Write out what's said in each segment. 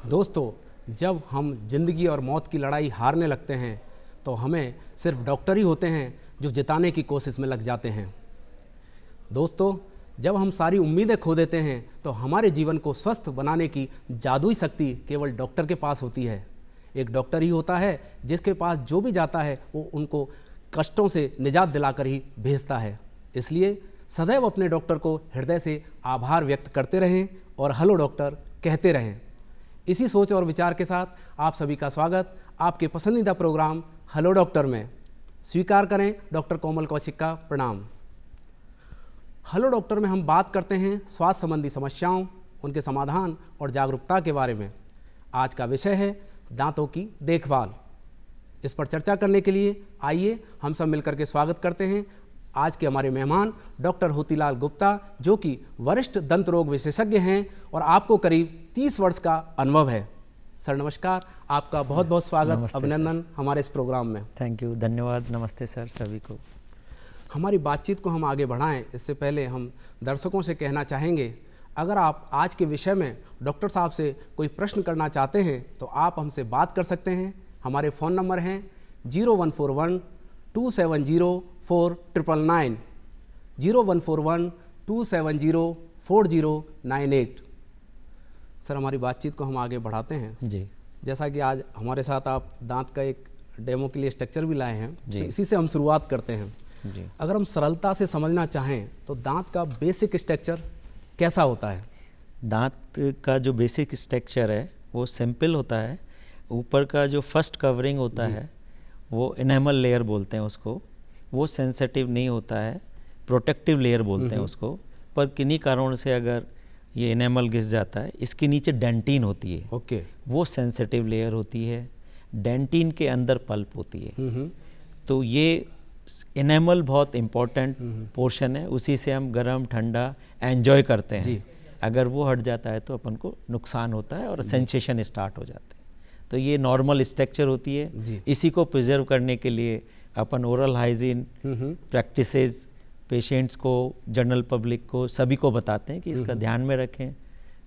दोस्तों, जब हम जिंदगी और मौत की लड़ाई हारने लगते हैं तो हमें सिर्फ डॉक्टर ही होते हैं जो जिताने की कोशिश में लग जाते हैं। दोस्तों, जब हम सारी उम्मीदें खो देते हैं तो हमारे जीवन को स्वस्थ बनाने की जादुई शक्ति केवल डॉक्टर के पास होती है। एक डॉक्टर ही होता है जिसके पास जो भी जाता है वो उनको कष्टों से निजात दिलाकर ही भेजता है। इसलिए सदैव अपने डॉक्टर को हृदय से आभार व्यक्त करते रहें और हेलो डॉक्टर कहते रहें। इसी सोच और विचार के साथ आप सभी का स्वागत आपके पसंदीदा प्रोग्राम हेलो डॉक्टर में। स्वीकार करें डॉक्टर कोमल कौशिक का प्रणाम। हेलो डॉक्टर में हम बात करते हैं स्वास्थ्य संबंधी समस्याओं, उनके समाधान और जागरूकता के बारे में। आज का विषय है दांतों की देखभाल। इस पर चर्चा करने के लिए आइए हम सब मिलकर के स्वागत करते हैं आज के हमारे मेहमान डॉक्टर होतीलाल गुप्ता, जो कि वरिष्ठ दंत रोग विशेषज्ञ हैं और आपको करीब 30 वर्ष का अनुभव है। सर नमस्कार, आपका बहुत बहुत स्वागत, अभिनंदन हमारे इस प्रोग्राम में। थैंक यू, धन्यवाद। नमस्ते सर सभी को। हमारी बातचीत को हम आगे बढ़ाएं इससे पहले हम दर्शकों से कहना चाहेंगे, अगर आप आज के विषय में डॉक्टर साहब से कोई प्रश्न करना चाहते हैं तो आप हमसे बात कर सकते हैं। हमारे फ़ोन नंबर हैं 0141-270-4999, 0141-270-4098। सर, हमारी बातचीत को हम आगे बढ़ाते हैं जी। जैसा कि आज हमारे साथ आप दांत का एक डेमो के लिए स्ट्रक्चर भी लाए हैं, तो इसी से हम शुरुआत करते हैं जी। अगर हम सरलता से समझना चाहें तो दांत का बेसिक स्ट्रक्चर कैसा होता है? दांत का जो बेसिक स्ट्रक्चर है वो सिंपल होता है। ऊपर का जो फर्स्ट कवरिंग होता है वो इनेमल लेयर बोलते हैं उसको, वो सेंसिटिव नहीं होता है, प्रोटेक्टिव लेयर बोलते हैं उसको। पर किन्हीं कारणों से अगर ये इनेमल घिस जाता है, इसके नीचे डेंटिन होती है, वो सेंसिटिव लेयर होती है। डेंटिन के अंदर पल्प होती है। तो ये इनेमल बहुत इम्पोर्टेंट पोर्शन है, उसी से हम गर्म ठंडा एंजॉय करते हैं। अगर वो हट जाता है तो अपन को नुकसान होता है और सेंसेशन स्टार्ट हो जाते हैं। तो ये नॉर्मल स्ट्रक्चर होती है। इसी को प्रिजर्व करने के लिए अपन ओरल हाइजीन प्रैक्टिसेस पेशेंट्स को, जनरल पब्लिक को, सभी को बताते हैं कि इसका ध्यान में रखें,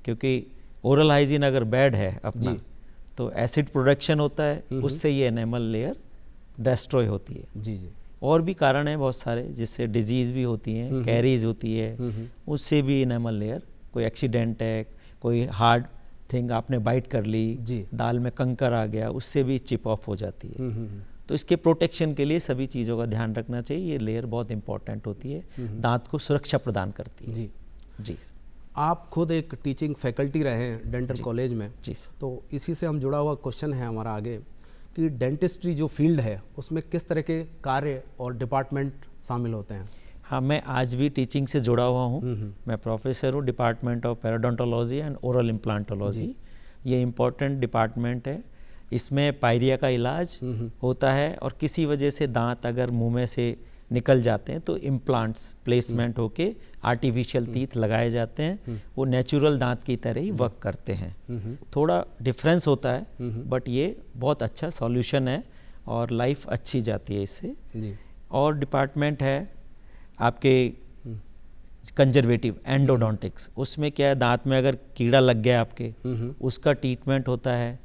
क्योंकि ओरल हाइजीन अगर बैड है अपना तो एसिड प्रोडक्शन होता है, उससे ये एनेमल लेयर डिस्ट्रॉय होती है। जी। और भी कारण हैं बहुत सारे जिससे डिजीज़ भी होती हैं, कैरीज होती है, उससे भी एनेमल लेयर, कोई एक्सीडेंट है, कोई हार्ड थिंग आपने बाइट कर ली, दाल में कंकर आ गया, उससे भी चिप ऑफ हो जाती है। तो इसके प्रोटेक्शन के लिए सभी चीज़ों का ध्यान रखना चाहिए। ये लेयर बहुत इंपॉर्टेंट होती है, दांत को सुरक्षा प्रदान करती है। जी। आप खुद एक टीचिंग फैकल्टी रहे हैं डेंटल कॉलेज में। जी। तो इसी से हम जुड़ा हुआ क्वेश्चन है हमारा आगे कि डेंटिस्ट्री जो फील्ड है उसमें किस तरह के कार्य और डिपार्टमेंट शामिल होते हैं? हाँ, मैं आज भी टीचिंग से जुड़ा हुआ हूँ। मैं प्रोफेसर हूँ department of periodontology and oral implantology. ये इम्पोर्टेंट डिपार्टमेंट है। इसमें पायरिया का इलाज होता है और किसी वजह से दांत अगर मुंह में से निकल जाते हैं तो इम्प्लांट्स प्लेसमेंट होके आर्टिफिशियल टीथ लगाए जाते हैं। वो नेचुरल दांत की तरह ही वर्क करते हैं। थोड़ा डिफरेंस होता है, बट ये बहुत अच्छा सॉल्यूशन है और लाइफ अच्छी जाती है इससे। और डिपार्टमेंट है आपके कंजर्वेटिव एंडोडोंटिक्स। उसमें क्या है, दांत में अगर कीड़ा लग गया आपके, उसका ट्रीटमेंट होता है,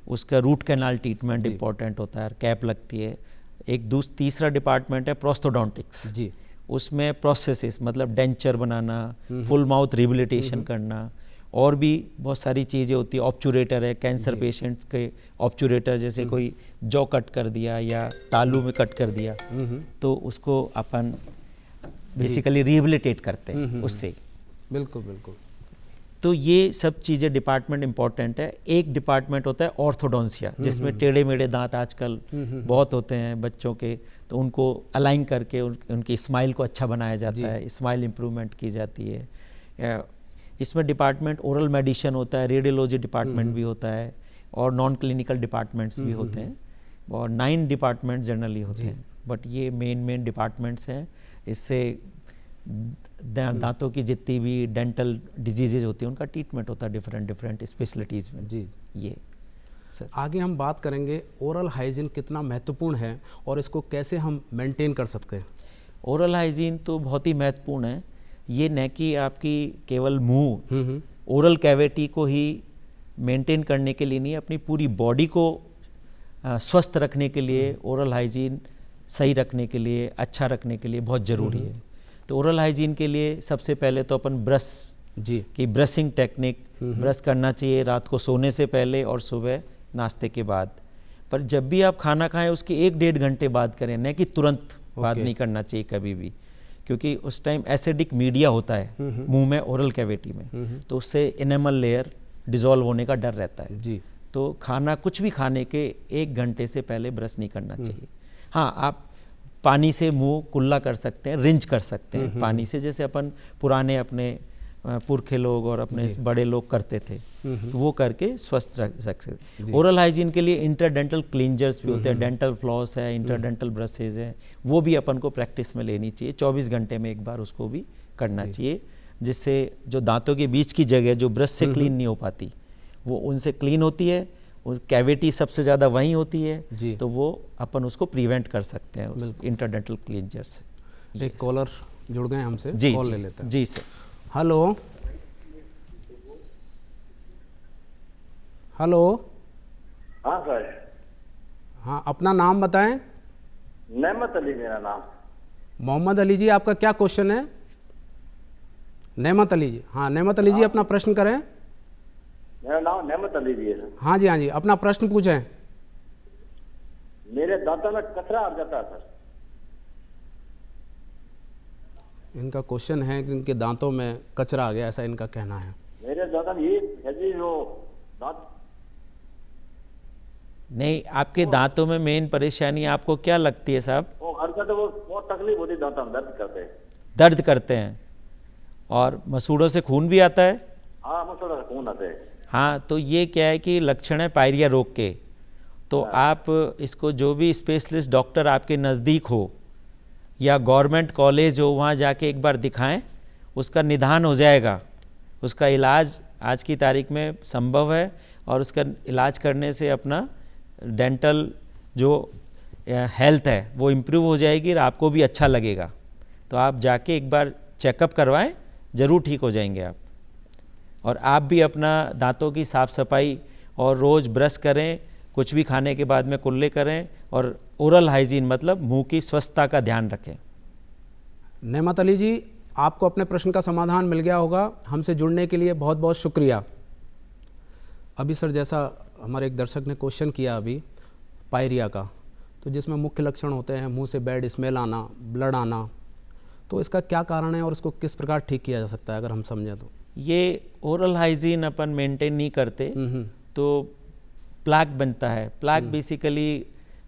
उसका रूट कैनाल ट्रीटमेंट इम्पॉर्टेंट होता है, कैप लगती है। एक तीसरा डिपार्टमेंट है प्रोस्थोडोंटिक्स। जी। उसमें प्रोसेसेस मतलब डेंचर बनाना, फुल माउथ रिहेबिलिटेशन करना, और भी बहुत सारी चीज़ें होती है। ऑब्चुरेटर है, कैंसर पेशेंट्स के ऑब्चुरेटर, जैसे कोई जॉ कट कर दिया या तालू में कट कर दिया तो उसको अपन बेसिकली रिहेबिलिटेट करते हैं उससे। बिल्कुल बिल्कुल। तो ये सब चीज़ें डिपार्टमेंट इंपॉर्टेंट है। एक डिपार्टमेंट होता है ऑर्थोडोंसिया, जिसमें टेढ़े मेढ़े दांत आजकल बहुत होते हैं बच्चों के, तो उनको अलाइन करके उनकी स्माइल को अच्छा बनाया जाता है, स्माइल इम्प्रूवमेंट की जाती है। इसमें डिपार्टमेंट ओरल मेडिसिन होता है, रेडियोलॉजी डिपार्टमेंट भी होता है, और नॉन क्लिनिकल डिपार्टमेंट्स भी होते हैं, और 9 डिपार्टमेंट जनरली होते हैं। बट ये मेन डिपार्टमेंट्स हैं। इससे दांतों की जितनी भी डेंटल डिजीजेज होती हैं उनका ट्रीटमेंट होता है डिफरेंट स्पेशलिटीज़ में। जी। ये सर, आगे हम बात करेंगे ओरल हाइजीन कितना महत्वपूर्ण है और इसको कैसे हम मेंटेन कर सकते हैं। ओरल हाइजीन तो बहुत ही महत्वपूर्ण है। ये न कि आपकी केवल मुंह ओरल कैविटी को ही मेंटेन करने के लिए नहीं, अपनी पूरी बॉडी को स्वस्थ रखने के लिए, ओरल हाइजीन सही रखने के लिए, अच्छा रखने के लिए बहुत ज़रूरी है। तो ओरल हाइजीन के लिए सबसे पहले तो अपन ब्रश की ब्रशिंग टेक्निक, ब्रश करना चाहिए रात को सोने से पहले और सुबह नाश्ते के बाद। पर जब भी आप खाना खाएं उसके 1-1.5 घंटे बाद करें, न कि तुरंत बाद नहीं करना चाहिए कभी भी, क्योंकि उस टाइम एसिडिक मीडिया होता है मुंह में, ओरल कैविटी में, तो उससे इनेमल लेयर डिसॉल्व होने का डर रहता है जी। तो खाना कुछ भी खाने के 1 घंटे से पहले ब्रश नहीं करना चाहिए। हाँ, आप पानी से मुंह कुल्ला कर सकते हैं, रिंच कर सकते हैं पानी से, जैसे अपन पुराने अपने पुरखे लोग और अपने बड़े लोग करते थे, तो वो करके स्वस्थ रख सकते। ओरल हाइजीन के लिए इंटरडेंटल क्लींजर्स भी होते हैं, डेंटल फ्लॉस है, इंटरडेंटल ब्रशेज है, वो भी अपन को प्रैक्टिस में लेनी चाहिए। 24 घंटे में एक बार उसको भी करना चाहिए, जिससे जो दांतों के बीच की जगह जो ब्रश से क्लीन नहीं हो पाती वो उनसे क्लीन होती है, कैविटी सबसे ज़्यादा वहीं होती है, तो वो अपन उसको प्रिवेंट कर सकते हैं इंटरडेंटल क्लींजर से। एक कॉलर जुड़ गए हमसे, कॉल ले लेते हैं। जी सर। Hello hello. हाँ सर। हाँ, अपना नाम बताएं। नेमत अली मेरा नाम। मोहम्मद अली जी, आपका क्या क्वेश्चन है? नेमत अली जी। हाँ, नेमत अली जी, अपना प्रश्न करें। मेरा नाम नेमत अली जी है। हाँ जी, हाँ जी, अपना प्रश्न पूछें। मेरे दांतों में कचरा आ जाता है सर। इनका क्वेश्चन है कि इनके दांतों में कचरा आ गया, ऐसा इनका कहना है। मेरे दांतों में ये है जी, जो दांत नहीं, आपके दांतों में मेन परेशानी आपको क्या लगती है साहब? वो हरकत, वो बहुत तकलीफ होती है, दांतों में दर्द करते हैं। दर्द करते हैं और मसूड़ों से खून भी आता है? हाँ, मसूड़ों से खून आते हैं। हाँ, तो ये क्या है कि लक्षण है पायरिया रोग के। तो आप इसको जो भी स्पेशलिस्ट डॉक्टर आपके नज़दीक हो या गवर्नमेंट कॉलेज हो, वहाँ जाके एक बार दिखाएं, उसका निदान हो जाएगा। उसका इलाज आज की तारीख में संभव है और उसका इलाज करने से अपना डेंटल जो हेल्थ है वो इम्प्रूव हो जाएगी और आपको भी अच्छा लगेगा। तो आप जाके एक बार चेकअप करवाएं, ज़रूर ठीक हो जाएंगे आप। और आप भी अपना दांतों की साफ़ सफाई और रोज़ ब्रश करें, कुछ भी खाने के बाद में कुल्ले करें और ओरल हाइजीन मतलब मुंह की स्वच्छता का ध्यान रखें। नेमत अली जी, आपको अपने प्रश्न का समाधान मिल गया होगा। हमसे जुड़ने के लिए बहुत बहुत शुक्रिया। अभी सर, जैसा हमारे एक दर्शक ने क्वेश्चन किया अभी पायरिया का, तो जिसमें मुख्य लक्षण होते हैं मुंह से बैड स्मेल आना, ब्लड आना, तो इसका क्या कारण है और इसको किस प्रकार ठीक किया जा सकता है, अगर हम समझें तो? ये ओरल हाइजीन अपन मेंटेन नहीं करते तो प्लाक बनता है। प्लाक बेसिकली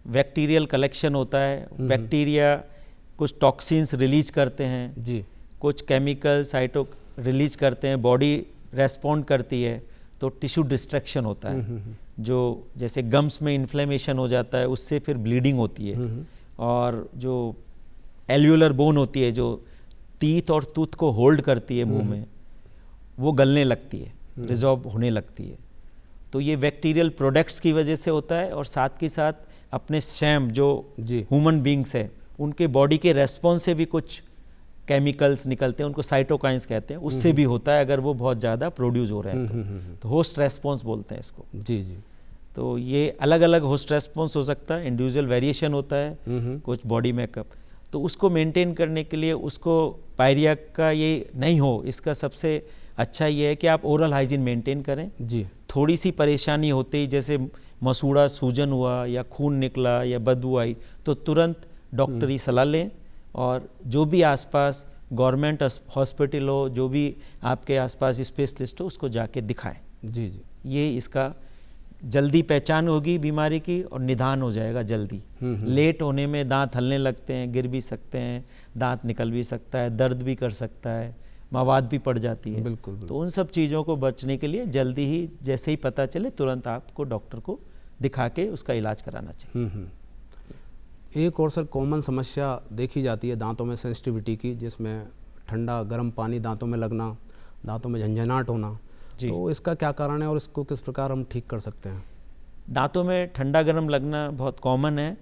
बैक्टीरियल कलेक्शन होता है। बैक्टीरिया कुछ टॉक्सिन्स रिलीज करते हैं जी, कुछ केमिकल साइटो रिलीज करते हैं, बॉडी रेस्पॉन्ड करती है, तो टिश्यू डिस्ट्रक्शन होता है। जो जैसे गम्स में इन्फ्लेमेशन हो जाता है, उससे फिर ब्लीडिंग होती है। और जो एल्यूलर बोन होती है जो टीथ और टूथ को होल्ड करती है मुंह में, वो गलने लगती है, रिजॉर्ब होने लगती है। तो ये बैक्टीरियल प्रोडक्ट्स की वजह से होता है। और साथ के साथ अपने स्वयं जो ह्यूमन बींग्स है उनके बॉडी के रेस्पॉन्स से भी कुछ केमिकल्स निकलते हैं, उनको साइटोकाइंस कहते हैं, उससे भी होता है अगर वो बहुत ज़्यादा प्रोड्यूस हो रहे हैं तो होस्ट रेस्पॉन्स बोलते हैं इसको। जी जी। तो ये अलग अलग होस्ट रेस्पॉन्स हो सकता है, इंडिविजुअल वेरिएशन होता है, कुछ बॉडी मेकअप। तो उसको मेंटेन करने के लिए, उसको पायरिया का ये नहीं हो, इसका सबसे अच्छा ये है कि आप ओरल हाइजीन मेंटेन करें जी। थोड़ी सी परेशानी होते ही, जैसे मसूड़ा सूजन हुआ या खून निकला या बदबू आई, तो तुरंत डॉक्टरी सलाह लें। और जो भी आसपास गवर्नमेंट हॉस्पिटल हो, जो भी आपके आसपास स्पेशलिस्ट हो, उसको जाके दिखाएं। जी जी। ये इसका जल्दी पहचान होगी बीमारी की और निदान हो जाएगा जल्दी। लेट होने में दांत हलने लगते हैं, गिर भी सकते हैं, दांत निकल भी सकता है, दर्द भी कर सकता है, मवाद भी पड़ जाती है। बिल्कुल। तो उन सब चीज़ों को बचने के लिए जल्दी ही जैसे ही पता चले तुरंत आपको डॉक्टर को दिखा के उसका इलाज कराना चाहिए। एक और सर कॉमन समस्या देखी जाती है दांतों में सेंसिटिविटी की, जिसमें ठंडा गर्म पानी दांतों में लगना, दांतों में झंझनाहट होना, तो इसका क्या कारण है और इसको किस प्रकार हम ठीक कर सकते हैं? दांतों में ठंडा गर्म लगना बहुत कॉमन है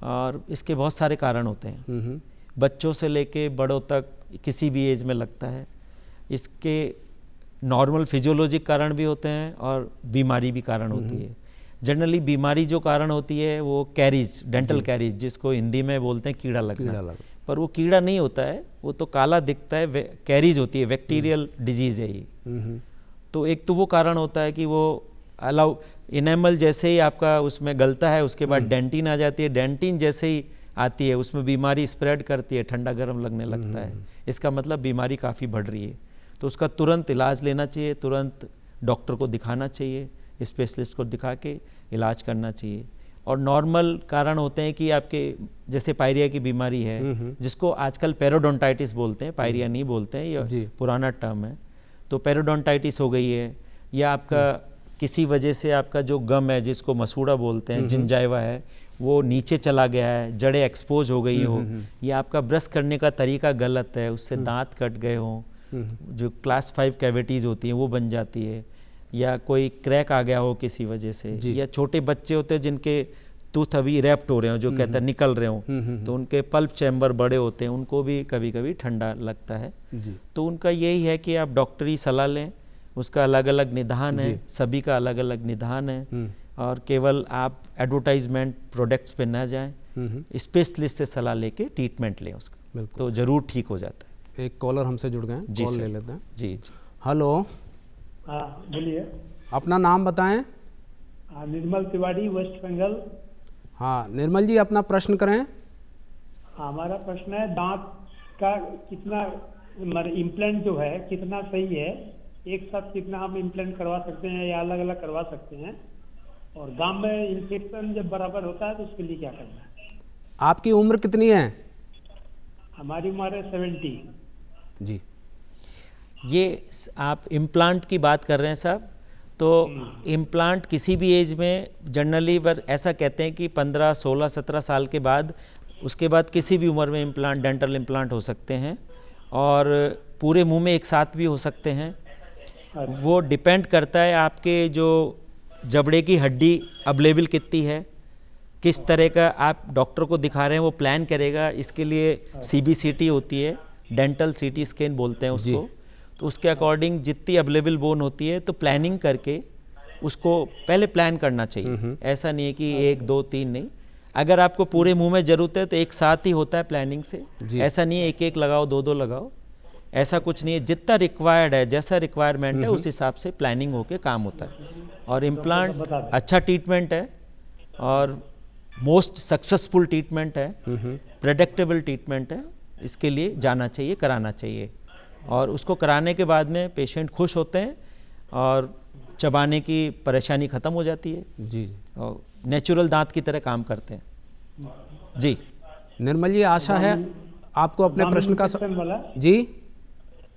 और इसके बहुत सारे कारण होते हैं। बच्चों से लेके बड़ों तक किसी भी एज में लगता है। इसके नॉर्मल फिजियोलॉजिक कारण भी होते हैं और बीमारी भी कारण होती है। जनरली बीमारी जो कारण होती है वो कैरीज, डेंटल कैरीज, जिसको हिंदी में बोलते हैं कीड़ा लगना, पर वो कीड़ा नहीं होता है, वो तो काला दिखता है, कैरीज होती है, बैक्टीरियल डिजीज है ये। तो एक तो वो कारण होता है कि वो अलाउ इनेमल जैसे ही आपका उसमें गलता है, उसके बाद डेंटिन आ जाती है, डेंटिन जैसे ही आती है उसमें बीमारी स्प्रेड करती है, ठंडा गर्म लगने लगता है, इसका मतलब बीमारी काफ़ी बढ़ रही है। तो उसका तुरंत इलाज लेना चाहिए, तुरंत डॉक्टर को दिखाना चाहिए, स्पेशलिस्ट को दिखा के इलाज करना चाहिए। और नॉर्मल कारण होते हैं कि आपके जैसे पायरिया की बीमारी है, जिसको आजकल पेरोडोंटाइटिस बोलते हैं, पायरिया नहीं बोलते हैं, ये पुराना टर्म है। तो पेरोडोंटाइटिस हो गई है, या आपका किसी वजह से आपका जो गम है जिसको मसूड़ा बोलते हैं, जिंजाइवा है, वो नीचे चला गया है, जड़ें एक्सपोज हो गई हो, या आपका ब्रश करने का तरीका गलत है, उससे दांत कट गए हों, जो क्लास 5 कैविटीज़ होती हैं वो बन जाती है, या कोई क्रैक आ गया हो किसी वजह से, या छोटे बच्चे होते हैं जिनके टूथ अभी रैप्ट हो रहे हो, जो कहते हैं निकल रहे हो, तो उनके पल्प चैम्बर बड़े होते हैं, उनको भी कभी कभी ठंडा लगता है। तो उनका यही है कि आप डॉक्टरी सलाह लें, उसका अलग अलग निदान है, सभी का अलग अलग निदान है, और केवल आप एडवर्टाइजमेंट प्रोडक्ट्स पे ना जाएं, स्पेशलिस्ट से सलाह लेके ट्रीटमेंट लें उसका, तो ज़रूर ठीक हो जाता है। एक कॉलर हमसे जुड़ गए हैं, जी कॉल सर। ले लेते हैं। जी जी, हेलो, हाँ बोलिए। अपना नाम बताएं। निर्मल तिवारी, वेस्ट बंगाल। हाँ निर्मल जी, अपना प्रश्न करें। हमारा प्रश्न है दांत का कितना इम्प्लांट जो है कितना सही है, एक साथ कितना हम इम्प्लांट करवा सकते हैं या अलग अलग करवा सकते हैं, और गाम में इन्फेक्शन जब बराबर होता है तो उसके लिए क्या करना है। आपकी उम्र कितनी है? हमारी उम्र है 70। जी, ये आप इम्प्लांट की बात कर रहे हैं साहब, तो इम्प्लांट किसी भी एज में जनरली ऐसा कहते हैं कि 15, 16, 17 साल के बाद, उसके बाद किसी भी उम्र में इम्प्लांट, डेंटल इम्प्लांट हो सकते हैं, और पूरे मुंह में एक साथ भी हो सकते हैं। वो डिपेंड करता है आपके जो जबड़े की हड्डी अवेलेबल कितनी है, किस तरह का आप डॉक्टर को दिखा रहे हैं, वो प्लान करेगा। इसके लिए CBCT होती है, डेंटल CT स्कैन बोलते हैं उसको, तो उसके अकॉर्डिंग जितनी अवेलेबल बोन होती है तो प्लानिंग करके उसको पहले प्लान करना चाहिए। ऐसा नहीं है कि 1, 2, 3 नहीं, अगर आपको पूरे मुंह में ज़रूरत है तो एक साथ ही होता है प्लानिंग से। ऐसा नहीं है एक एक लगाओ, 2-2 लगाओ, ऐसा कुछ नहीं है। जितना रिक्वायर्ड है, जैसा रिक्वायरमेंट है उस हिसाब से प्लानिंग होके काम होता है। और इम्प्लांट अच्छा ट्रीटमेंट है और मोस्ट सक्सेसफुल ट्रीटमेंट है, प्रेडिक्टेबल ट्रीटमेंट है। इसके लिए जाना चाहिए, कराना चाहिए, और उसको कराने के बाद में पेशेंट खुश होते हैं और चबाने की परेशानी ख़त्म हो जाती है जी, और नेचुरल दांत की तरह काम करते हैं। जी निर्मल जी, आशा है आपको अपने प्रश्न का वाला जी,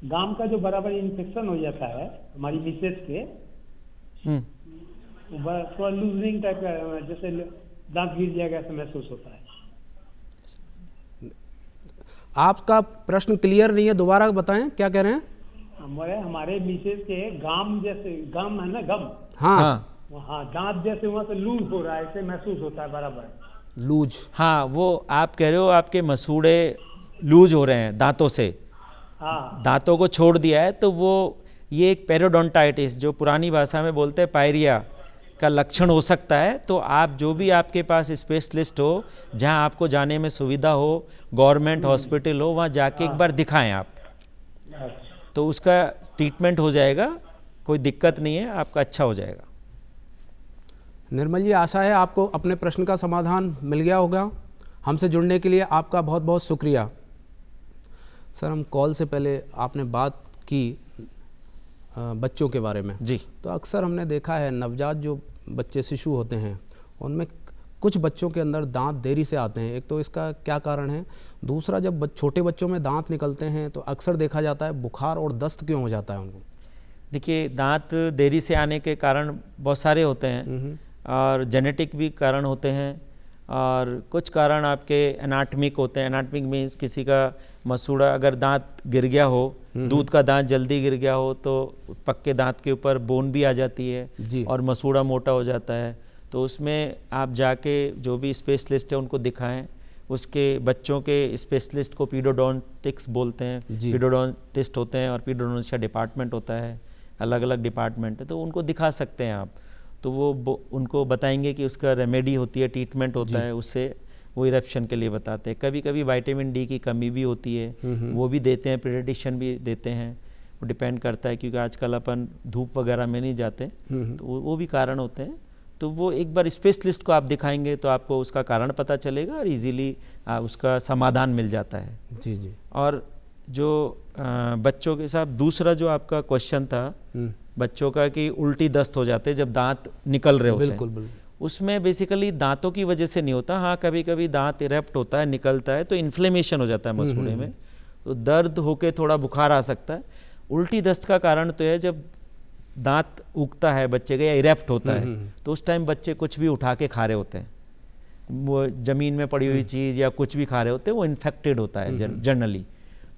गाम का जो बराबर इन्फेक्शन हो जाता है हमारी मिसेज के, थोड़ा लूजनिंग टाइप का, जैसे दांत गिर जाएगा ऐसा महसूस होता है। आपका प्रश्न क्लियर नहीं है, दोबारा बताएं क्या कह रहे हैं। हमारे मिसेज के गाम जैसे, गाम है ना, गम, हाँ, हाँ दांत जैसे वहाँ से लूज हो रहा है, ऐसे महसूस होता है बराबर। लूज, हाँ, वो आप कह रहे हो आपके मसूड़े लूज हो रहे हैं दांतों से, हाँ दांतों को छोड़ दिया है, तो वो ये एक पेरोडोंटाइटिस, जो पुरानी भाषा में बोलते हैं पायरिया का लक्षण हो सकता है। तो आप जो भी आपके पास स्पेशलिस्ट हो, जहां आपको जाने में सुविधा हो, गवर्नमेंट हॉस्पिटल हो, वहां जाके एक बार दिखाएं आप, तो उसका ट्रीटमेंट हो जाएगा, कोई दिक्कत नहीं है, आपका अच्छा हो जाएगा। निर्मल जी, आशा है आपको अपने प्रश्न का समाधान मिल गया होगा। हमसे जुड़ने के लिए आपका बहुत बहुत शुक्रिया। सर, हम कॉल से पहले आपने बात की बच्चों के बारे में जी, तो अक्सर हमने देखा है नवजात जो बच्चे, शिशु होते हैं, उनमें कुछ बच्चों के अंदर दांत देरी से आते हैं। एक तो इसका क्या कारण है, दूसरा जब छोटे बच्चों में दांत निकलते हैं तो अक्सर देखा जाता है बुखार और दस्त क्यों हो जाता है उनको। देखिए, दांत देरी से आने के कारण बहुत सारे होते हैं, और जेनेटिक भी कारण होते हैं, और कुछ कारण आपके एनाटमिक होते हैं। एनाटमिक मीन्स किसी का मसूड़ा अगर दांत गिर गया हो, दूध का दांत जल्दी गिर गया हो, तो पक्के दांत के ऊपर बोन भी आ जाती है और मसूड़ा मोटा हो जाता है। तो उसमें आप जाके जो भी स्पेशलिस्ट है उनको दिखाएं। उसके बच्चों के स्पेशलिस्ट को पीडोडोंटिक्स बोलते हैं, पीडोडोंटिस्ट होते हैं, और पीडोडोंटिस्ट का डिपार्टमेंट होता है। अलग अलग डिपार्टमेंट है, तो उनको दिखा सकते हैं आप। तो वो उनको बताएंगे कि उसका रेमेडी होती है, ट्रीटमेंट होता है, उससे वो इरप्शन के लिए बताते हैं। कभी कभी विटामिन डी की कमी भी होती है, वो भी देते हैं, पीडियाट्रिशियन भी देते हैं, वो डिपेंड करता है, क्योंकि आजकल अपन धूप वगैरह में नहीं जाते, तो वो भी कारण होते हैं। तो वो एक बार स्पेशलिस्ट को आप दिखाएंगे तो आपको उसका कारण पता चलेगा और इजीली उसका समाधान मिल जाता है। जी जी। और जो बच्चों के साथ दूसरा जो आपका क्वेश्चन था बच्चों का कि उल्टी दस्त हो जाते हैं जब दांत निकल रहे होते बिल्कुल हैं, बिल्कुल। उसमें बेसिकली दांतों की वजह से नहीं होता। हाँ, कभी कभी दांत इरेप्ट होता है, निकलता है, तो इन्फ्लेमेशन हो जाता है मसूड़े में, तो दर्द होके थोड़ा बुखार आ सकता है। उल्टी दस्त का कारण तो है जब दांत उगता है बच्चे का या इरेप्ट होता है, तो उस टाइम बच्चे कुछ भी उठा के खा रहे होते हैं, वो जमीन में पड़ी हुई चीज़ या कुछ भी खा रहे होते हैं, वो इन्फेक्टेड होता है जनरली,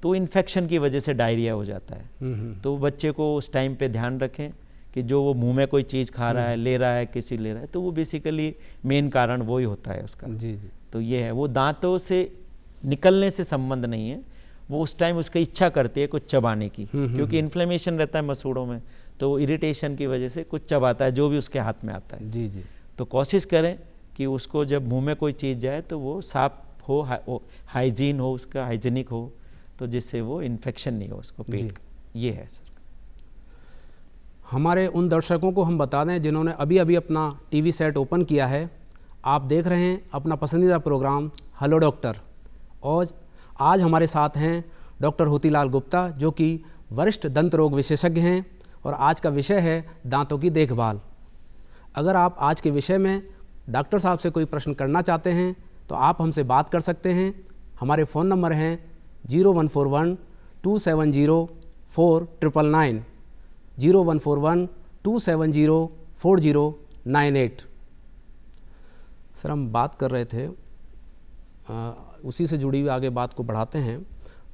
तो इन्फेक्शन की वजह से डायरिया हो जाता है। तो बच्चे को उस टाइम पे ध्यान रखें कि जो वो मुंह में कोई चीज़ खा रहा है, ले रहा है, किसी ले रहा है, तो वो बेसिकली मेन कारण वही होता है उसका। जी जी। तो ये है, वो दांतों से निकलने से संबंध नहीं है, वो उस टाइम उसकी इच्छा करती है कुछ चबाने की, क्योंकि इन्फ्लेमेशन रहता है मसूड़ों में, तो वो इरिटेशन की वजह से कुछ चबाता है जो भी उसके हाथ में आता है। जी जी। तो कोशिश करें कि उसको जब मुंह में कोई चीज़ जाए तो वो साफ हो, हाइजीन हो, उसका हाइजीनिक हो, तो जिससे वो इन्फेक्शन नहीं हो उसको पेट का। ये है सर। हमारे उन दर्शकों को हम बता दें जिन्होंने अभी अभी अपना टीवी सेट ओपन किया है, आप देख रहे हैं अपना पसंदीदा प्रोग्राम हेलो डॉक्टर, और आज हमारे साथ हैं डॉक्टर होतीलाल गुप्ता, जो कि वरिष्ठ दंत रोग विशेषज्ञ हैं, और आज का विषय है दांतों की देखभाल। अगर आप आज के विषय में डॉक्टर साहब से कोई प्रश्न करना चाहते हैं तो आप हमसे बात कर सकते हैं। हमारे फ़ोन नंबर हैं 0141 270 4999, 0141 270 4098। सर, हम बात कर रहे थे, उसी से जुड़ी हुई आगे बात को बढ़ाते हैं।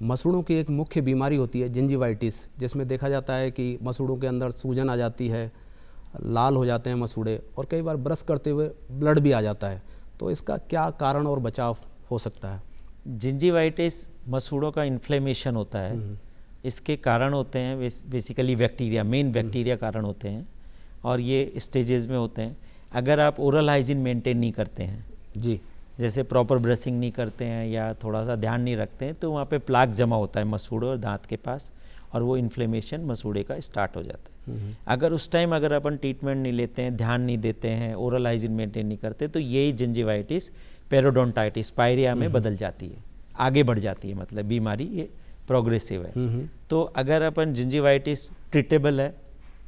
मसूड़ों की एक मुख्य बीमारी होती है जिंजिवाइटिस, जिसमें देखा जाता है कि मसूड़ों के अंदर सूजन आ जाती है, लाल हो जाते हैं मसूड़े, और कई बार ब्रश करते हुए ब्लड भी आ जाता है। तो इसका क्या कारण और बचाव हो सकता है? जिंजिवाइटिस मसूड़ों का इन्फ्लेमेशन होता है, इसके कारण होते हैं बेसिकली बैक्टीरिया, मेन बैक्टीरिया कारण होते हैं, और ये स्टेजेस में होते हैं। अगर आप ओरल हाइजीन मेंटेन नहीं करते हैं जी, जैसे प्रॉपर ब्रशिंग नहीं करते हैं या थोड़ा सा ध्यान नहीं रखते हैं, तो वहाँ पे प्लाक जमा होता है मसूड़े और दांत के पास, और वो इन्फ्लेमेशन मसूड़े का स्टार्ट हो जाता है। अगर उस टाइम अगर अपन ट्रीटमेंट नहीं लेते हैं, ध्यान नहीं देते हैं, ओरल हाइजीन मेंटेन नहीं करते, तो यही जिंजिवाइटिस पेरोडोंटाइटिस पायरिया में बदल जाती है, आगे बढ़ जाती है, मतलब बीमारी ये प्रोग्रेसिव है। तो अगर अपन जिंजिवाइटिस ट्रीटेबल है,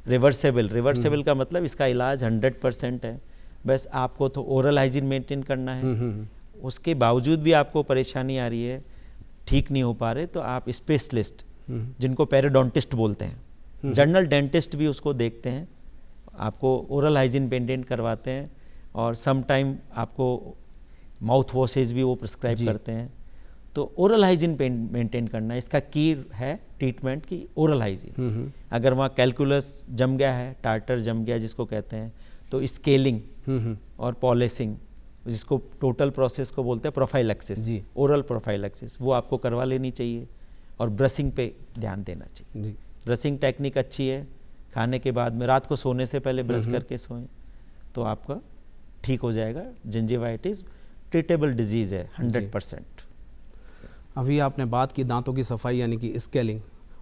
रिवर्सेबल का मतलब इसका इलाज 100% है, बस आपको तो ओरल हाइजीन मेंटेन करना है। उसके बावजूद भी आपको परेशानी आ रही है, ठीक नहीं हो पा रहे, तो आप स्पेशलिस्ट, जिनको पेरोडोंटिस्ट बोलते हैं, जनरल डेंटिस्ट भी उसको देखते हैं, आपको ओरल हाइजीन मेंटेन करवाते हैं, और सम टाइम आपको माउथ वॉशेज भी वो प्रिस्क्राइब करते हैं। तो ओरल हाइजीन मेंटेन करना इसका की है ट्रीटमेंट की, ओरल हाइजीन। अगर वहाँ कैलकुलस जम गया है, टार्टर जम गया जिसको कहते हैं, तो स्केलिंग और पॉलिशिंग, जिसको टोटल प्रोसेस को बोलते हैं प्रोफाइलैक्सिस, ओरल प्रोफाइलैक्सिस, वो आपको करवा लेनी चाहिए, और ब्रशिंग पे ध्यान देना चाहिए जी। ब्रशिंग टेक्निक अच्छी है, खाने के बाद में, रात को सोने से पहले ब्रश करके सोएं, तो आपका ठीक हो जाएगा। जिंजिवाइटिस ट्रीटेबल डिजीज़ है 100%। अभी आपने बात की दांतों की सफाई यानी कि स्केलिंग,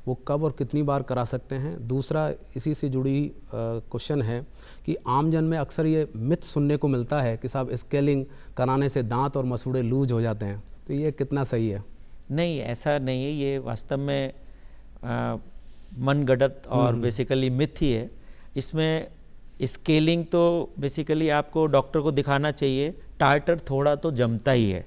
वो कब और कितनी बार करा सकते हैं? दूसरा इसी से जुड़ी क्वेश्चन है कि आमजन में अक्सर ये मिथ सुनने को मिलता है कि साहब स्केलिंग कराने से दांत और मसूड़े लूज हो जाते हैं, तो ये कितना सही है? नहीं, ऐसा नहीं है, ये वास्तव में मनगढ़ंत और बेसिकली मिथ ही है। इसमें स्केलिंग तो बेसिकली आपको डॉक्टर को दिखाना चाहिए, टार्टर थोड़ा तो जमता ही है।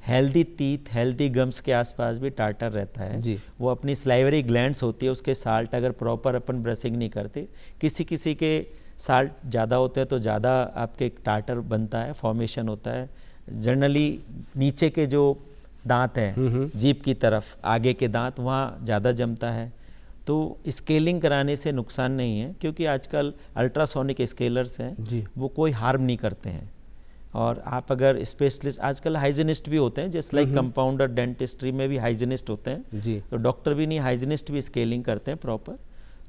हेल्दी टीथ, हेल्दी गम्स के आसपास भी टार्टर रहता है जी। वो अपनी स्लाइवरी ग्लैंड्स होती है, उसके साल्ट अगर प्रॉपर अपन ब्रशिंग नहीं करते, किसी किसी के साल्ट ज़्यादा होते हैं तो ज़्यादा आपके टार्टर बनता है, फॉर्मेशन होता है। जनरली नीचे के जो दांत हैं, जीभ की तरफ आगे के दांत, वहाँ ज़्यादा जमता है। तो स्केलिंग कराने से नुकसान नहीं है, क्योंकि आजकल अल्ट्रासोनिक स्केलर्स हैं, वो कोई हार्म नहीं करते हैं। और आप अगर स्पेशलिस्ट, आजकल हाइजीनिस्ट भी होते हैं, जैसे लाइक कंपाउंडर डेंटिस्ट्री में भी हाइजीनिस्ट होते हैं, जी। तो डॉक्टर भी नहीं, हाइजीनिस्ट भी स्केलिंग करते हैं प्रॉपर।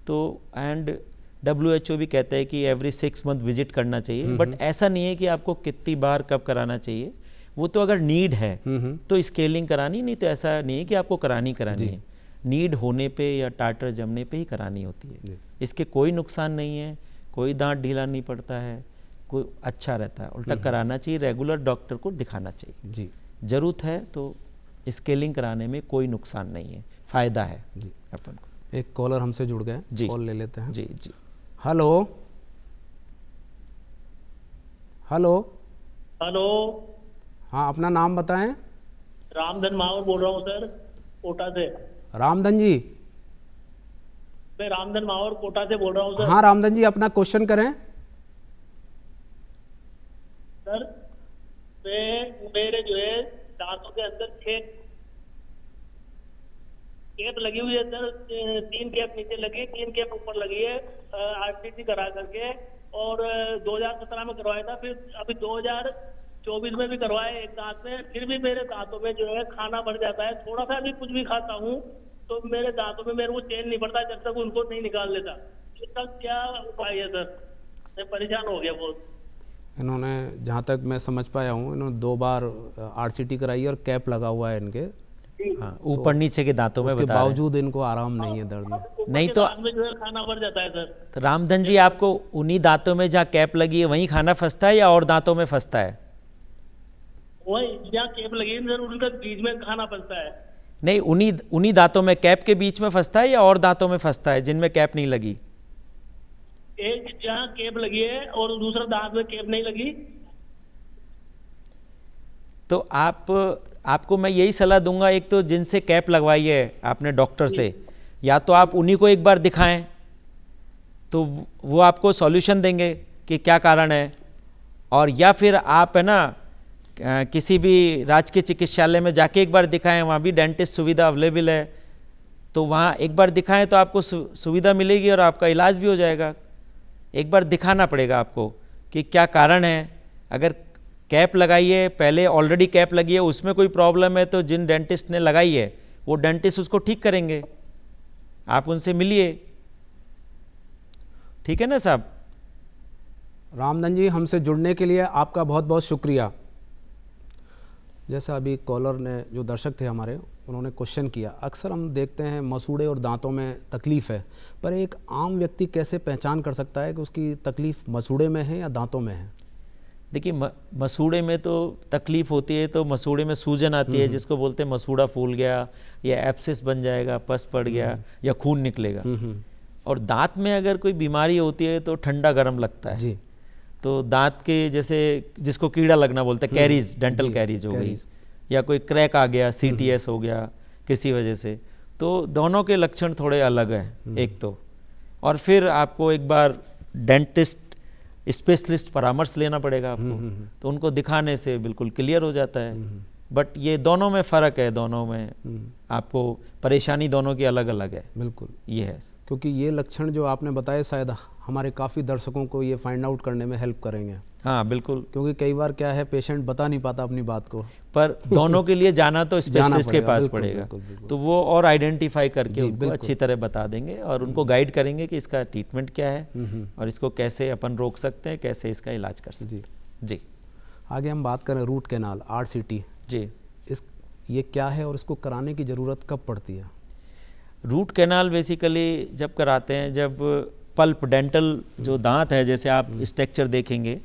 तो एंड WHO भी कहता है कि एवरी 6 मंथ विजिट करना चाहिए, बट ऐसा नहीं है कि आपको कितनी बार कब कराना चाहिए, वो तो अगर नीड है तो स्केलिंग करानी, नहीं तो ऐसा नहीं है कि आपको करानी है, नीड होने पे या टाटर जमने पे ही करानी होती है। इसके कोई नुकसान नहीं है, कोई दांत ढीला नहीं पड़ता है, कोई अच्छा रहता है, उल्टा कराना चाहिए, रेगुलर डॉक्टर को दिखाना चाहिए जी। ज़रूरत है तो स्केलिंग कराने में कोई नुकसान नहीं है, फ़ायदा है जी। अपन को। एक कॉलर हमसे जुड़ गए, जी। कॉल ले लेते हैं। जी जी। Hello hello. हेलो, हाँ, अपना नाम बताएं। रामधन मावर बोल रहा हूँ सर, कोटा से। रामधन जी। मैं रामधन मावर कोटा से बोल रहा हूँ सर। हाँ रामधन जी, अपना क्वेश्चन करें। सर, मेरे जो है दांतों के अंदर 6 कैप लगी हुई है सर, 3 कैप नीचे लगी, 3 कैप ऊपर लगी है, RCT करा करके, और 2017 में करवाया था, फिर अभी 2024 में भी करवाया एक दांत में। फिर भी मेरे दांतों में जो है खाना बढ़ जाता है, थोड़ा सा भी कुछ भी खाता हूँ तो मेरे दांतों में मेरे को चैन नहीं पड़ता जब तक उनको नहीं निकाल लेता। इसका क्या उपाय है सर? मैं परेशान हो गया बहुत। इन्होंने, जहाँ तक मैं समझ पाया हूँ, इन्होंने 2 बार RCT कराई और कैप लगा हुआ है इनके, हाँ, ऊपर नीचे के दांतों में उसके बता रहे हैं। बावजूद इनको आराम नहीं है दर्द में। नहीं तो दांत में जो है खाना बढ़ जाता है सर। तो रामधन जी, आपको उन्हीं दांतों में जहाँ कैप लगी है वहीं खाना फंसता है या और दांतों में फंसता है? वही जहाँ कैप लगी है सर, उनका बीच में खाना फंसता है। नहीं, उन्हीं दांतों में कैप के बीच में फंसता है या और दांतों में फंसता है जिनमें कैप नहीं लगी? एक जहाँ कैप लगी है और दूसरा दांत में कैप नहीं लगी। तो आपको मैं यही सलाह दूंगा, एक तो जिनसे कैप लगवाई है आपने डॉक्टर से, या तो आप उन्हीं को एक बार दिखाएं तो वो आपको सॉल्यूशन देंगे कि क्या कारण है, और या फिर आप है ना किसी भी राजकीय चिकित्सालय में जाके एक बार दिखाएं, वहाँ भी डेंटिस्ट सुविधा अवेलेबल है, तो वहाँ एक बार दिखाएं तो आपको सुविधा मिलेगी और आपका इलाज भी हो जाएगा। एक बार दिखाना पड़ेगा आपको कि क्या कारण है। अगर कैप लगाई है, पहले ऑलरेडी कैप लगी है, उसमें कोई प्रॉब्लम है तो जिन डेंटिस्ट ने लगाई है वो डेंटिस्ट उसको ठीक करेंगे, आप उनसे मिलिए। ठीक है ना साहब? रामधन जी, हमसे जुड़ने के लिए आपका बहुत बहुत शुक्रिया। जैसा अभी कॉलर ने, जो दर्शक थे हमारे, उन्होंने क्वेश्चन किया, अक्सर हम देखते हैं मसूड़े और दांतों में तकलीफ़ है, पर एक आम व्यक्ति कैसे पहचान कर सकता है कि उसकी तकलीफ़ मसूड़े में है या दांतों में है? देखिए, मसूड़े में तो तकलीफ़ होती है तो मसूड़े में सूजन आती है, जिसको बोलते हैं मसूड़ा फूल गया या एब्सिस बन जाएगा, पस पड़ गया या खून निकलेगा। और दांत में अगर कोई बीमारी होती है तो ठंडा गर्म लगता है जी। तो दांत के जैसे, जिसको कीड़ा लगना बोलते हैं, कैरीज, डेंटल कैरीज हो गई, या कोई क्रैक आ गया, CTS हो गया किसी वजह से, तो दोनों के लक्षण थोड़े अलग हैं एक तो। और फिर आपको एक बार डेंटिस्ट स्पेशलिस्ट परामर्श लेना पड़ेगा आपको, तो उनको दिखाने से बिल्कुल क्लियर हो जाता है। बट ये दोनों में फ़र्क है, दोनों में आपको परेशानी दोनों की अलग अलग है। बिल्कुल, ये है, क्योंकि ये लक्षण जो आपने बताए शायद हमारे काफ़ी दर्शकों को ये फाइंड आउट करने में हेल्प करेंगे। हाँ बिल्कुल, क्योंकि कई बार क्या है, पेशेंट बता नहीं पाता अपनी बात को, पर दोनों के लिए जाना तो स्पेशलिस्ट के पास पड़ेगा। बिल्कुल, बिल्कुल। तो वो और आइडेंटिफाई करके उनको अच्छी तरह बता देंगे और उनको गाइड करेंगे कि इसका ट्रीटमेंट क्या है और इसको कैसे अपन रोक सकते हैं, कैसे इसका इलाज कर सकते हैं। जी, आगे हम बात करें रूट कैनाल, RCT जी, ये क्या है और इसको कराने की ज़रूरत कब पड़ती है? रूट कैनाल बेसिकली जब कराते हैं, जब पल्प डेंटल जो दांत है, जैसे आप स्ट्रक्चर देखेंगे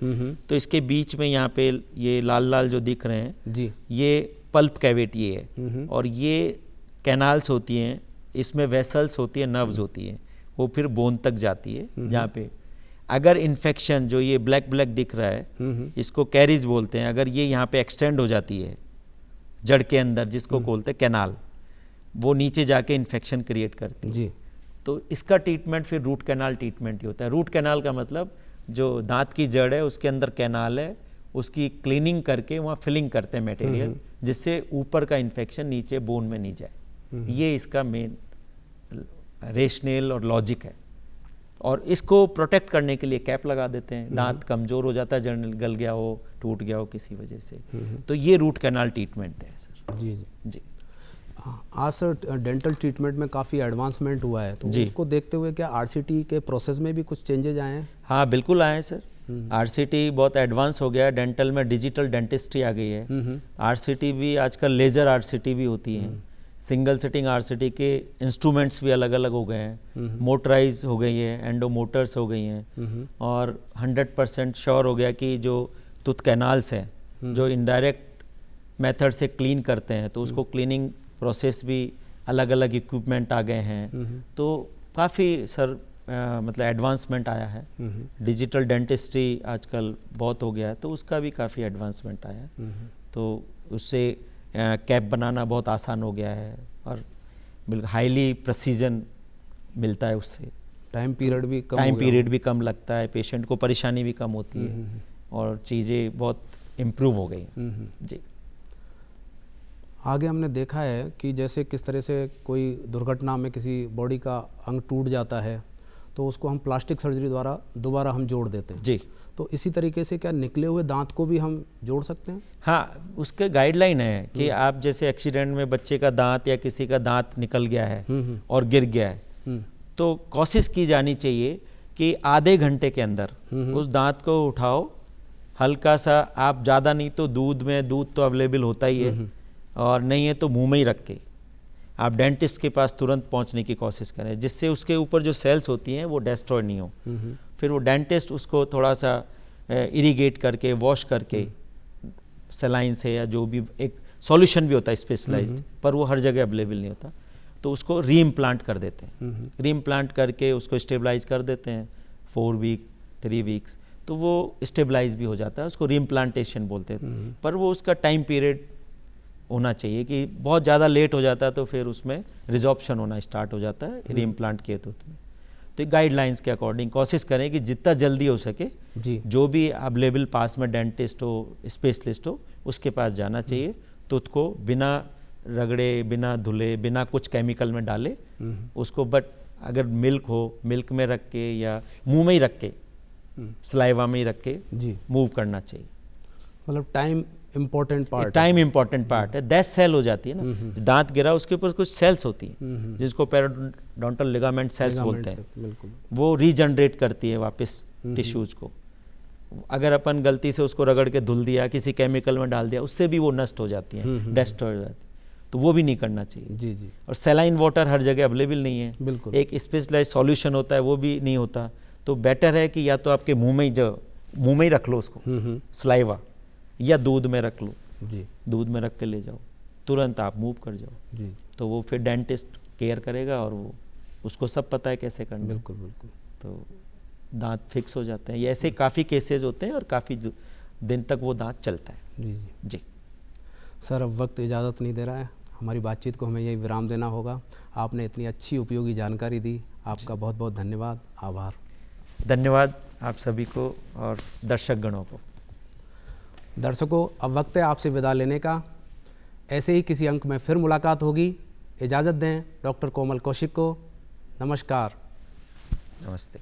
तो इसके बीच में यहाँ पे ये लाल लाल जो दिख रहे हैं जी, ये पल्प कैविटी है और ये कैनाल्स होती हैं, इसमें वेसल्स होती है, नर्व्स होती हैं, वो फिर बोन तक जाती है। जहाँ पे अगर इन्फेक्शन, जो ये ब्लैक ब्लैक दिख रहा है, इसको कैरीज बोलते हैं, अगर ये यहाँ पे एक्सटेंड हो जाती है जड़ के अंदर, जिसको बोलते हैं कैनाल, वो नीचे जाके इन्फेक्शन क्रिएट करती है जी, तो इसका ट्रीटमेंट फिर रूट कैनाल ट्रीटमेंट ही होता है। रूट कैनाल का मतलब जो दांत की जड़ है उसके अंदर कैनाल है, उसकी क्लीनिंग करके वहाँ फिलिंग करते हैं मटेरियल, जिससे ऊपर का इन्फेक्शन नीचे बोन में नहीं जाए। ये इसका मेन रेशनल और लॉजिक है। और इसको प्रोटेक्ट करने के लिए कैप लगा देते हैं, दांत कमज़ोर हो जाता है, जड़ गल गया हो, टूट गया हो किसी वजह से, तो ये रूट कैनाल ट्रीटमेंट है सर। जी जी जी। आज सर डेंटल ट्रीटमेंट में काफ़ी एडवांसमेंट हुआ है, तो जी। उसको देखते हुए क्या आरसीटी के प्रोसेस में भी कुछ चेंजेज आए हैं? हाँ बिल्कुल आए हैं सर। आरसीटी बहुत एडवांस हो गया है, डेंटल में डिजिटल डेंटिस्ट्री आ गई है। आरसीटी भी आजकल लेज़र आरसीटी भी होती है, सिंगल सिटिंग आरसीटी के इंस्ट्रूमेंट्स भी अलग अलग हो गए हैं, मोटराइज हो गई है, एंडोमोटर्स हो गई हैं, और 100% श्योर हो गया कि जो टूथ कैनाल्स हैं जो इनडायरेक्ट मेथड से क्लीन करते हैं, तो उसको क्लीनिंग प्रोसेस भी अलग अलग इक्विपमेंट आ गए हैं। तो काफ़ी सर मतलब एडवांसमेंट आया है। डिजिटल डेंटिस्ट्री आजकल बहुत हो गया है, तो उसका भी काफ़ी एडवांसमेंट आया है। तो उससे कैप बनाना बहुत आसान हो गया है, और बिल्कुल हाईली प्रेसिजन मिलता है उससे। टाइम पीरियड भी कम टाइम हो गया पीरियड भी कम लगता है, पेशेंट को परेशानी भी कम होती है, और चीज़ें बहुत इम्प्रूव हो गई हैं। जी। आगे हमने देखा है कि जैसे किस तरह से कोई दुर्घटना में किसी बॉडी का अंग टूट जाता है, तो उसको हम प्लास्टिक सर्जरी द्वारा दोबारा हम जोड़ देते हैं। जी। तो इसी तरीके से क्या निकले हुए दांत को भी हम जोड़ सकते हैं? हाँ, उसके गाइडलाइन है कि आप जैसे एक्सीडेंट में बच्चे का दांत या किसी का दांत निकल गया है और गिर गया है, तो कोशिश की जानी चाहिए कि आधे घंटे के अंदर उस दांत को उठाओ, हल्का सा, आप ज़्यादा नहीं तो दूध तो अवेलेबल होता ही है, और नहीं है तो मुंह में ही रख के आप डेंटिस्ट के पास तुरंत पहुंचने की कोशिश करें, जिससे उसके ऊपर जो सेल्स होती हैं वो डिस्ट्रॉय नहीं हो। फिर वो डेंटिस्ट उसको थोड़ा सा इरिगेट करके, वॉश करके, सलाइन से, या जो भी एक सॉल्यूशन भी होता है स्पेशलाइज्ड, पर वो हर जगह अवेलेबल नहीं होता, तो उसको री इम्प्लांट कर देते हैं। री इम्प्लांट करके उसको स्टेबलाइज कर देते हैं 4 वीक 3 वीक्स, तो वो स्टेबलाइज भी हो जाता है, उसको री इम्प्लांटेशन बोलते हैं। पर वो उसका टाइम पीरियड होना चाहिए, कि बहुत ज़्यादा लेट हो जाता है तो फिर उसमें रिजॉर्प्शन होना स्टार्ट हो जाता है री इम्प्लांट किए तो उसमें। तो गाइडलाइंस के अकॉर्डिंग कोशिश करें कि जितना जल्दी हो सके जी। जो भी अवेलेबल पास में डेंटिस्ट हो, स्पेशलिस्ट हो, उसके पास जाना चाहिए। तो उसको बिना रगड़े, बिना धुले, बिना कुछ केमिकल में डाले उसको, बट अगर मिल्क हो, मिल्क में रख के या मुंह में ही रख के, सलाइवा में ही रख के जी, मूव करना चाहिए। मतलब time important part, time important part है। 10 सेल हो जाती है ना, दांत गिरा उसके ऊपर कुछ सेल्स होती हैं जिसको पेरिडोंटल लिगामेंट सेल्स बोलते हैं, बिल्कुल, वो रीजनरेट करती है वापस टिश्यूज को। अगर अपन गलती से उसको रगड़ के धुल दिया, किसी केमिकल में डाल दिया, उससे भी वो नष्ट हो जाती हैं, डिस्ट्रॉय हो जाती है, तो वो भी नहीं करना चाहिए। जी जी। और सलाइन वाटर हर जगह अवेलेबल नहीं है, बिल्कुल। एक स्पेशलाइज सॉल्यूशन होता है, वो भी नहीं होता, तो बेटर है कि या तो आपके मुंह में ही रख लो उसको, सलाइवा, या दूध में रख लो, जी, दूध में रख के ले जाओ, तुरंत आप मूव कर जाओ, जी, तो वो फिर डेंटिस्ट केयर करेगा, और वो उसको सब पता है कैसे करना है, बिल्कुल बिल्कुल। तो दांत फिक्स हो जाते हैं। ये ऐसे काफ़ी केसेस होते हैं, और काफ़ी दिन तक वो दांत चलता है। जी जी। जी सर, अब वक्त इजाज़त नहीं दे रहा है, हमारी बातचीत को हमें यही विराम देना होगा। आपने इतनी अच्छी उपयोगी जानकारी दी, आपका बहुत बहुत धन्यवाद, आभार। धन्यवाद आप सभी को और दर्शक गणों को। दर्शकों, अब वक्त है आपसे विदा लेने का। ऐसे ही किसी अंक में फिर मुलाकात होगी। इजाज़त दें डॉक्टर कोमल कौशिक को। नमस्कार। नमस्ते।